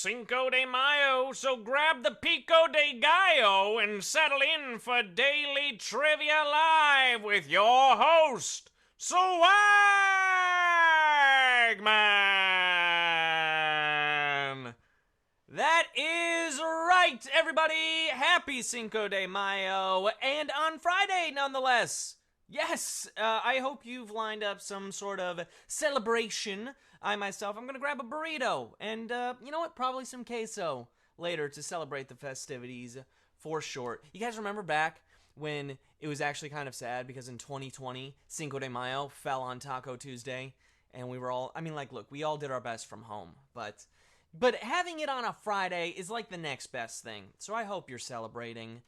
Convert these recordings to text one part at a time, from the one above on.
Cinco de Mayo, so grab the Pico de Gallo and settle in for Daily Trivia Live with your host, Swagman. That is right, everybody. Happy Cinco de Mayo, and on Friday, nonetheless. Yes, I hope you've lined up some sort of celebration. I'm going to grab a burrito and, you know what, probably some queso later to celebrate the festivities for short. You guys remember back when it was actually kind of sad because in 2020, Cinco de Mayo fell on Taco Tuesday, and we were all, look, we all did our best from home, but having it on a Friday is like the next best thing. So I hope you're celebrating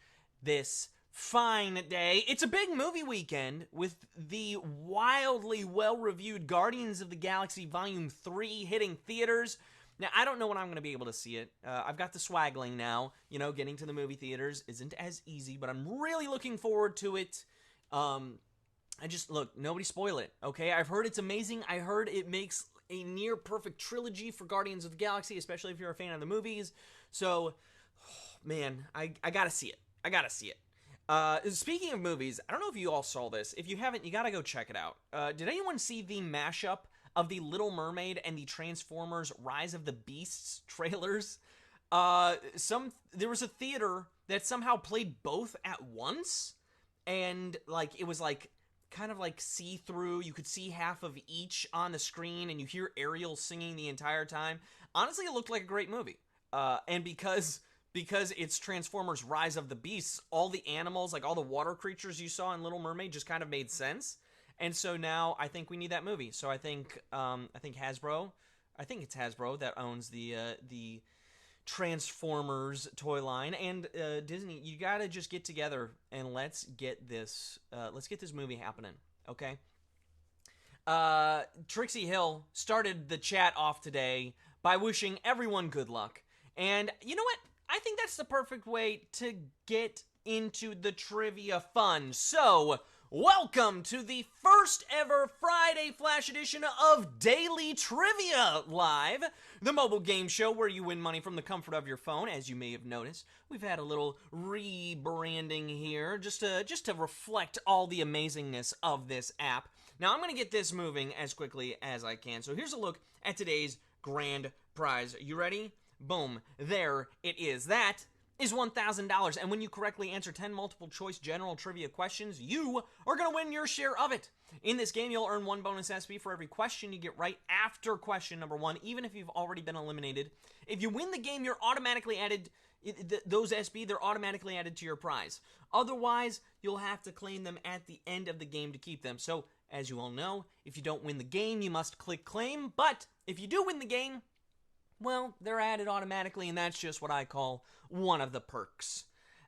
this fine day. It's a big movie weekend with the wildly well-reviewed Guardians of the Galaxy Volume 3 hitting theaters. Now, I don't know when I'm going to be able to see it. I've got the swagling now. You know, getting to the movie theaters isn't as easy, but I'm really looking forward to it. Look, nobody spoil it, okay? I've heard it's amazing. I heard it makes a near-perfect trilogy for Guardians of the Galaxy, especially if you're a fan of the movies. So, man, I gotta see it. Speaking of movies, I don't know if you all saw this. If you haven't, you gotta go check it out. Did anyone see the mashup of the Little Mermaid and the Transformers Rise of the Beasts trailers? There was a theater that somehow played both at once, and it was kind of see-through. You could see half of each on the screen, and you hear Ariel singing the entire time. Honestly, it looked like a great movie. And because it's Transformers Rise of the Beasts, all the animals, all the water creatures you saw in Little Mermaid just kind of made sense. And so now I think we need that movie. So I think Hasbro, it's Hasbro that owns the Transformers toy line, and Disney, you gotta just get together and let's get this movie happening, okay? Trixie Hill started the chat off today by wishing everyone good luck. And you know what? I think that's the perfect way to get into the trivia fun. So, welcome to the first ever Friday Flash edition of Daily Trivia Live, the mobile game show where you win money from the comfort of your phone. As you may have noticed, we've had a little rebranding here just to reflect all the amazingness of this app. Now, I'm going to get this moving as quickly as I can. So here's a look at today's grand prize. You ready? Boom. There it is. That is $1,000. And when you correctly answer 10 multiple choice general trivia questions, you are going to win your share of it. In this game, you'll earn 1 bonus SB for every question you get right after question number 1, even if you've already been eliminated. If you win the game, you're automatically added, those SB, they're automatically added to your prize. Otherwise, you'll have to claim them at the end of the game to keep them. So, as you all know, if you don't win the game, you must click claim. But if you do win the game, well, they're added automatically, and that's just what I call one of the perks.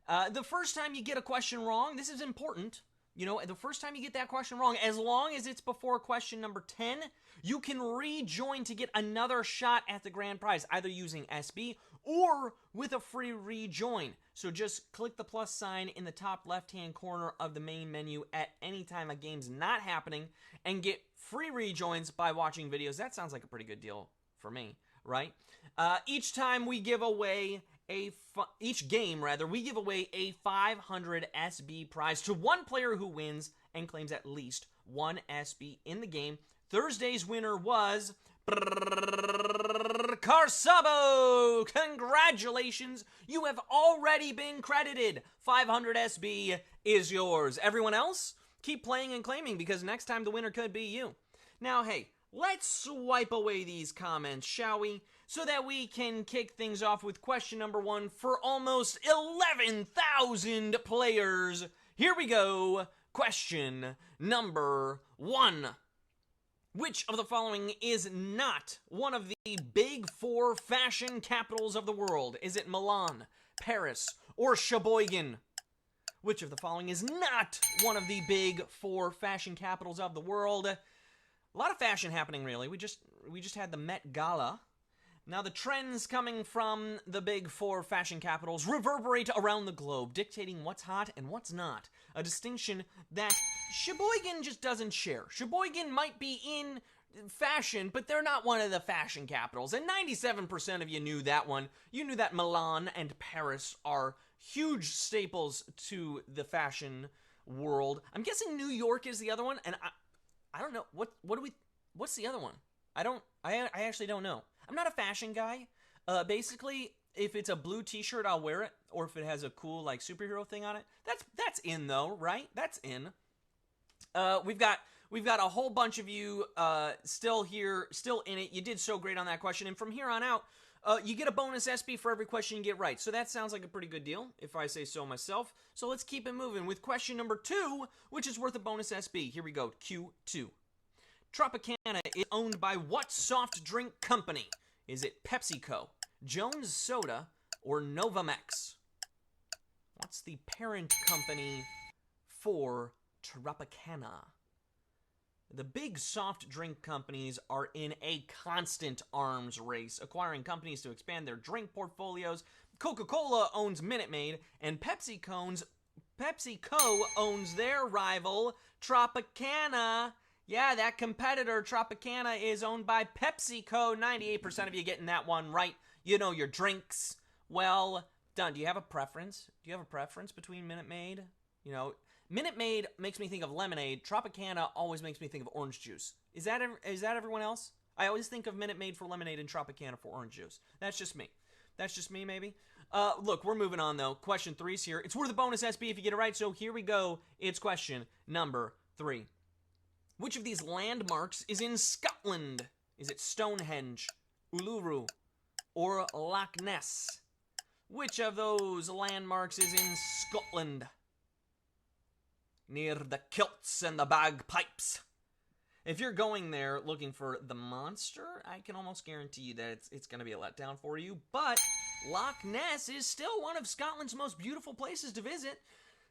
The first time you get a question wrong, this is important. You know, the first time you get that question wrong, as long as it's before question number 10, you can rejoin to get another shot at the grand prize, either using SB or with a free rejoin. So just click the plus sign in the top left-hand corner of the main menu at any time a game's not happening and get free rejoins by watching videos. That sounds like a pretty good deal for me, right? Each game, we give away a 500 SB prize to one player who wins and claims at least 1 SB in the game. Thursday's winner was Carsabo. Congratulations, you have already been credited. 500 SB is yours. Everyone else, keep playing and claiming because next time the winner could be you. Now, hey, let's swipe away these comments, shall we? So that we can kick things off with question number 1 for almost 11,000 players. Here we go. Question number 1. Which of the following is not one of the big 4 fashion capitals of the world? Is it Milan, Paris, or Sheboygan? Which of the following is not one of the big 4 fashion capitals of the world? A lot of fashion happening, really. We just had the Met Gala. Now, the trends coming from the big 4 fashion capitals reverberate around the globe, dictating what's hot and what's not. A distinction that Sheboygan just doesn't share. Sheboygan might be in fashion, but they're not one of the fashion capitals. And 97% of you knew that one. You knew that Milan and Paris are huge staples to the fashion world. I'm guessing New York is the other one, and I don't know what's the other one? I actually don't know. I'm not a fashion guy. Basically, if it's a blue t-shirt, I'll wear it, or if it has a cool like superhero thing on it. That's in though, right? That's in. We've got a whole bunch of you still here, still in it. You did so great on that question, and from here on out, you get a bonus SB for every question you get right. So that sounds like a pretty good deal, if I say so myself. So let's keep it moving with question number 2, which is worth a bonus SB. Here we go, Q2. Tropicana is owned by what soft drink company? Is it PepsiCo, Jones Soda, or Novamex? What's the parent company for Tropicana? The big soft drink companies are in a constant arms race, acquiring companies to expand their drink portfolios. Coca-Cola owns Minute Maid, and PepsiCo owns their rival, Tropicana. Yeah, that competitor, Tropicana, is owned by PepsiCo. 98% of you getting that one right. You know your drinks. Well done. Do you have a preference? Do you have a preference between Minute Maid? You know, Minute Maid makes me think of lemonade. Tropicana always makes me think of orange juice. Is that everyone else? I always think of Minute Maid for lemonade and Tropicana for orange juice. That's just me. That's just me, maybe. Look, we're moving on, though. Question 3's here. It's worth a bonus SB if you get it right, so here we go. It's question number 3. Which of these landmarks is in Scotland? Is it Stonehenge, Uluru, or Loch Ness? Which of those landmarks is in Scotland? Near the kilts and the bagpipes. If you're going there looking for the monster, I can almost guarantee you that it's going to be a letdown for you. But Loch Ness is still one of Scotland's most beautiful places to visit.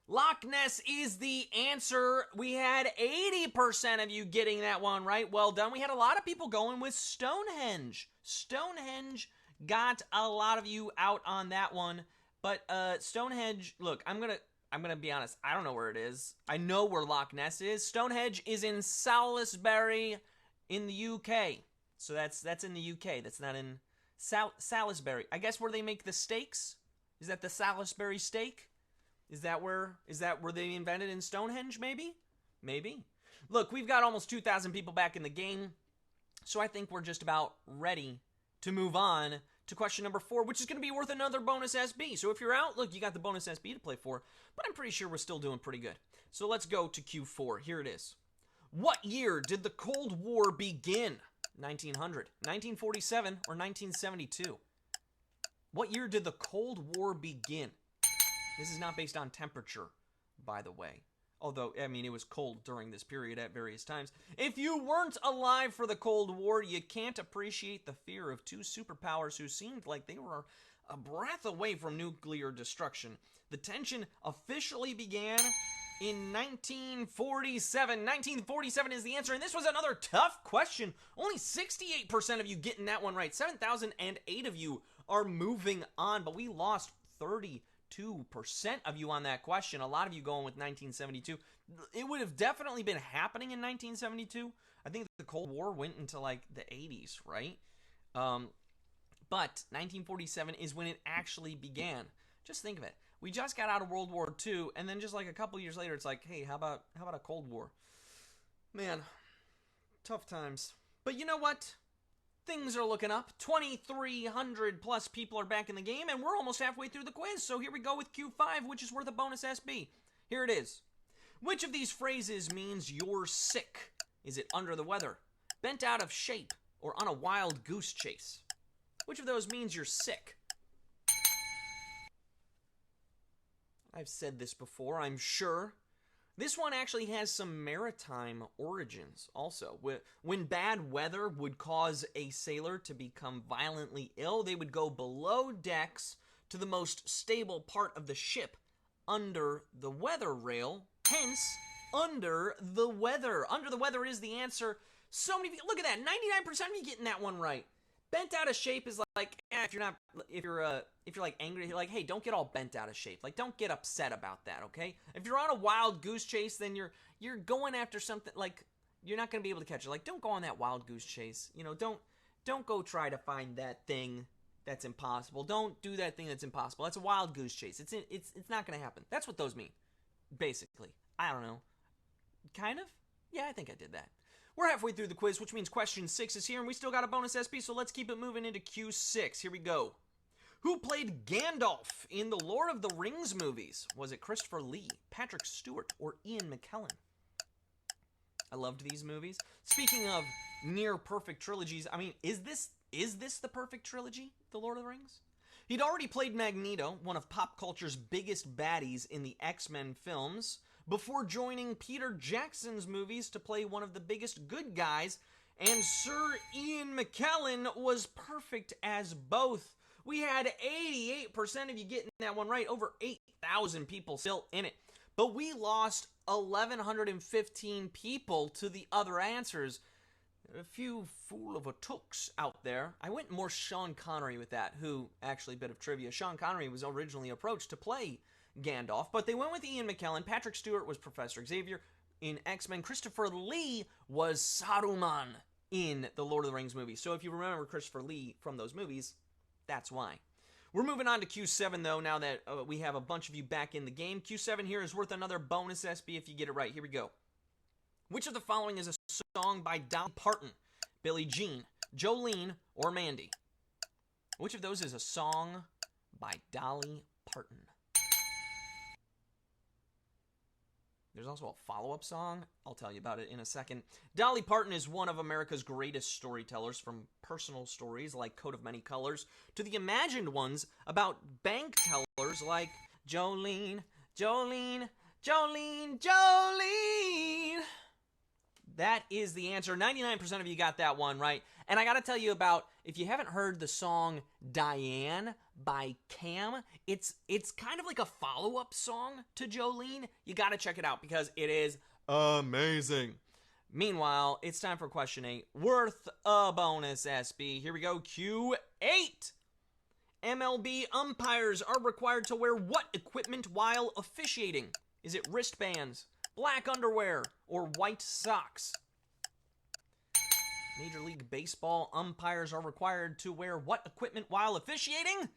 Loch Ness is the answer. We had 80% of you getting that one right. Well done. We had a lot of people going with Stonehenge. Stonehenge got a lot of you out on that one. But Stonehenge, look, I'm gonna be honest. I don't know where it is. I know where Loch Ness is. Stonehenge is in Salisbury in the UK. So that's in the UK. That's not in Salisbury. I guess where they make the steaks. Is that the Salisbury steak? Is that where they invented in Stonehenge, maybe? Maybe. Look, we've got almost 2,000 people back in the game, so I think we're just about ready to move on to question number 4, which is going to be worth another bonus SB. So if you're out, look, you got the bonus SB to play for, but I'm pretty sure we're still doing pretty good. So let's go to Q4. Here it is. What year did the Cold War begin? 1900, 1947, or 1972? What year did the Cold War begin? This is not based on temperature, by the way. Although, I mean, it was cold during this period at various times. If you weren't alive for the Cold War, you can't appreciate the fear of two superpowers who seemed like they were a breath away from nuclear destruction. The tension officially began in 1947. 1947 is the answer, and this was another tough question. Only 68% of you getting that one right. 7,008 of you are moving on, but we lost 32% of you on that question. A lot of you going with 1972. It would have definitely been happening in 1972. I think the Cold War went into like the 80s, right? But 1947 is when it actually began. Just think of it. We just got out of World War II, and then just like a couple years later, it's like, hey, how about a Cold War? Man, tough times. But you know what? Things are looking up. 2,300 plus people are back in the game, and we're almost halfway through the quiz. So here we go with Q5, which is worth a bonus SB. Here it is. Which of these phrases means you're sick? Is it under the weather, bent out of shape, or on a wild goose chase? Which of those means you're sick? I've said this before, I'm sure. This one actually has some maritime origins also. When bad weather would cause a sailor to become violently ill, they would go below decks to the most stable part of the ship, under the weather rail. Hence, under the weather. Under the weather is the answer. So many people, look at that, 99% of you getting that one right. Bent out of shape is like, if you're like angry, you're like, hey, don't get all bent out of shape. Like, don't get upset about that, okay? If you're on a wild goose chase, then you're going after something like you're not going to be able to catch it. Like, don't go on that wild goose chase. You know, don't go try to find that thing that's impossible. Don't do that thing that's impossible. That's a wild goose chase. It's not going to happen. That's what those mean, basically. I don't know. Kind of? Yeah, I think I did that. We're halfway through the quiz, which means question 6 is here, and we still got a bonus SP, so let's keep it moving into Q6. Here we go. Who played Gandalf in the Lord of the Rings movies? Was it Christopher Lee, Patrick Stewart, or Ian McKellen? I loved these movies. Speaking of near-perfect trilogies, I mean, is this the perfect trilogy, The Lord of the Rings? He'd already played Magneto, one of pop culture's biggest baddies in the X-Men films, before joining Peter Jackson's movies to play one of the biggest good guys, and Sir Ian McKellen was perfect as both. We had 88% of you getting that one right, over 8,000 people still in it. But we lost 1,115 people to the other answers. A few fool of a tooks out there. I went more Sean Connery with that, who, actually, bit of trivia, Sean Connery was originally approached to play Gandalf, but they went with Ian McKellen. Patrick Stewart was Professor Xavier in X-Men. Christopher Lee was Saruman in the Lord of the Rings movie. So if you remember Christopher Lee from those movies, that's why. We're moving on to Q7, though, now that we have a bunch of you back in the game. Q7 here is worth another bonus SB if you get it right. Here we go. Which of the following is a song by Dolly Parton, Billie Jean, Jolene, or Mandy? Which of those is a song by Dolly Parton? There's also a follow-up song. I'll tell you about it in a second. Dolly Parton is one of America's greatest storytellers, from personal stories like Coat of Many Colors to the imagined ones about bank tellers like Jolene, Jolene, Jolene, Jolene. That is the answer. 99% of you got that one right. And I got to tell you about, if you haven't heard the song Diane by Cam, it's kind of like a follow-up song to Jolene. You got to check it out because it is amazing. Meanwhile, it's time for question 8, worth a bonus SB. Here we go, Q8. MLB umpires are required to wear what equipment while officiating? Is it wristbands, black underwear, or white socks? Major League Baseball umpires are required to wear what equipment while officiating?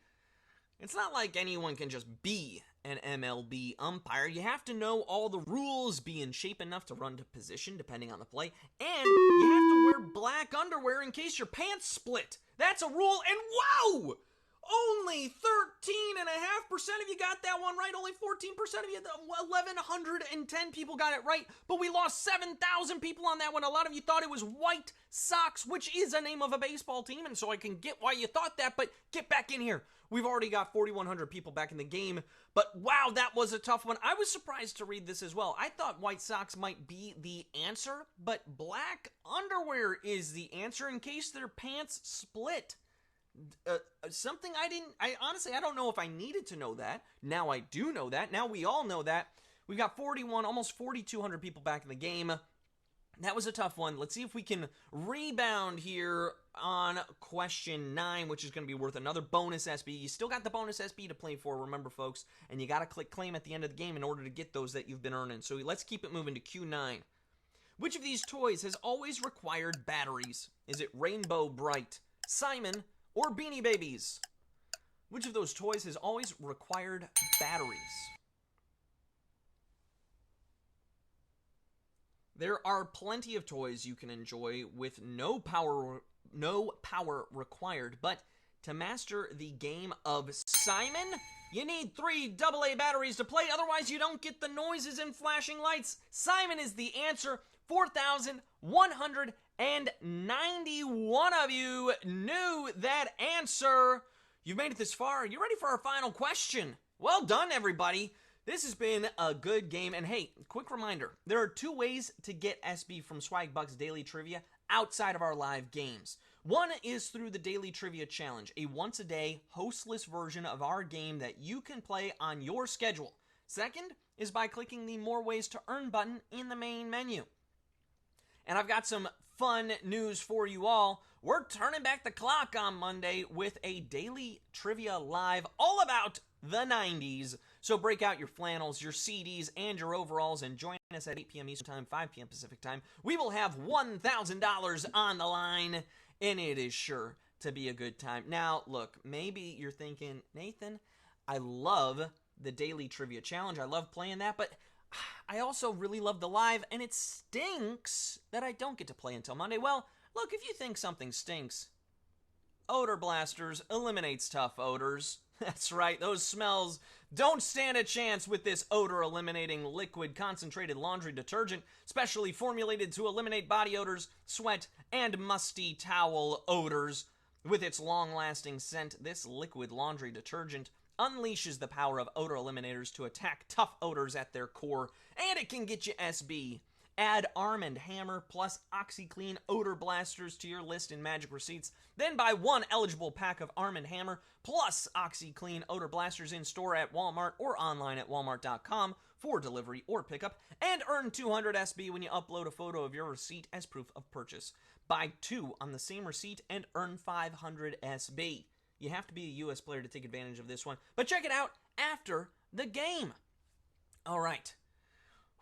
It's not like anyone can just be an MLB umpire. You have to know all the rules, be in shape enough to run to position depending on the play, and you have to wear black underwear in case your pants split. That's a rule, and wow! Only 13.5% of you got that one right. Only 14% of you, 1,110 people got it right. But we lost 7,000 people on that one. A lot of you thought it was White Sox, which is a name of a baseball team. And so I can get why you thought that, but get back in here. We've already got 4,100 people back in the game. But wow, that was a tough one. I was surprised to read this as well. I thought White Sox might be the answer, but black underwear is the answer in case their pants split. Something I honestly don't know if I needed to know that. Now I do know that. Now we all know that. We've got 41, almost 4,200 people back in the game. That was a tough one. Let's see if we can rebound here on question 9, which is going to be worth another bonus SB. You still got the bonus SB to play for, remember, folks, and you got to click claim at the end of the game in order to get those that you've been earning. So let's keep it moving to Q9. Which of these toys has always required batteries? Is it Rainbow Bright, Simon, or Beanie Babies? Which of those toys has always required batteries? There are plenty of toys you can enjoy with no power required, but to master the game of Simon, you need 3 AA batteries to play, otherwise you don't get the noises and flashing lights. Simon is the answer. 4,191 of you knew that answer. You've made it this far. You ready for our final question? Well done, everybody. This has been a good game. And hey, quick reminder, there are 2 ways to get SB from Swagbucks Daily Trivia outside of our live games. One is through the Daily Trivia Challenge, a once-a-day, hostless version of our game that you can play on your schedule. Second is by clicking the More Ways to Earn button in the main menu. And I've got some fun news for you all. We're turning back the clock on Monday with a Daily Trivia Live all about the 90s. So break out your flannels, your CDs, and your overalls and join us at 8 p.m. Eastern Time, 5 p.m. Pacific Time. We will have $1,000 on the line, and it is sure to be a good time. Now, look, maybe you're thinking, Nathan, I love the Daily Trivia Challenge. I love playing that, but I also really love the live, and it stinks that I don't get to play until Monday. Well, look, if you think something stinks, Odor Blasters eliminates tough odors. That's right, those smells don't stand a chance with this odor-eliminating liquid concentrated laundry detergent, specially formulated to eliminate body odors, sweat, and musty towel odors. With its long-lasting scent, this liquid laundry detergent unleashes the power of odor eliminators to attack tough odors at their core, and it can get you SB. Add Arm & Hammer plus OxiClean Odor Blasters to your list in Magic Receipts. Then buy one eligible pack of Arm & Hammer plus OxiClean Odor Blasters in store at Walmart or online at walmart.com for delivery or pickup, and earn 200 SB when you upload a photo of your receipt as proof of purchase. Buy two on the same receipt and earn 500 SB. You have to be a U.S. player to take advantage of this one, but check it out after the game. All right.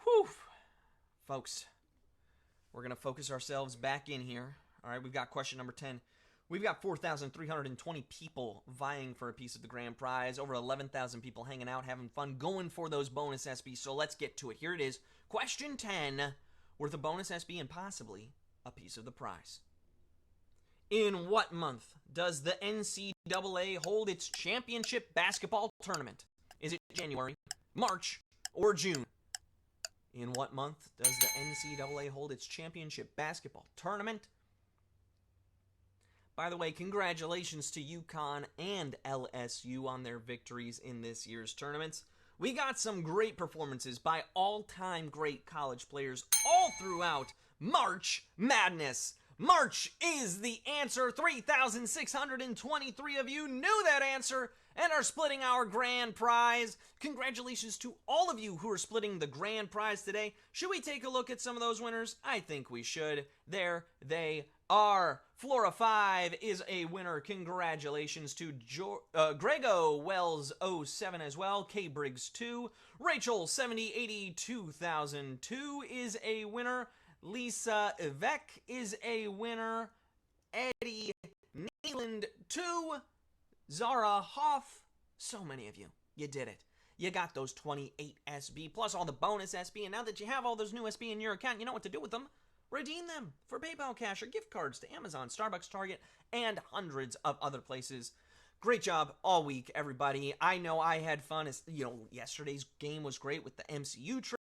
Whew. Folks, we're going to focus ourselves back in here. All right, we've got question number 10. We've got 4,320 people vying for a piece of the grand prize, over 11,000 people hanging out, having fun, going for those bonus SBs. So let's get to it. Here it is. Question 10, worth a bonus SB and possibly a piece of the prize. In what month does the NCAA hold its championship basketball tournament? Is it January, March, or June? In what month does the NCAA hold its championship basketball tournament? By the way, congratulations to UConn and LSU on their victories in this year's tournaments. We got some great performances by all-time great college players all throughout March Madness. March is the answer. 3,623 of you knew that answer and are splitting our grand prize. Congratulations to all of you who are splitting the grand prize today. Should we take a look at some of those winners? I think we should. There they are. Flora 5 is a winner. Congratulations to Grego Wells 07 as well. K Briggs 2. Rachel 7080 2002 is a winner. Lisa Vec is a winner. Eddie Neeland 2. Zara Hoff. So many of you. You did it. You got those 28 SB plus all the bonus SB. And now that you have all those new SB in your account, you know what to do with them. Redeem them for PayPal cash or gift cards to Amazon, Starbucks, Target, and hundreds of other places. Great job all week, everybody. I know I had fun. Yesterday's game was great with the MCU trip.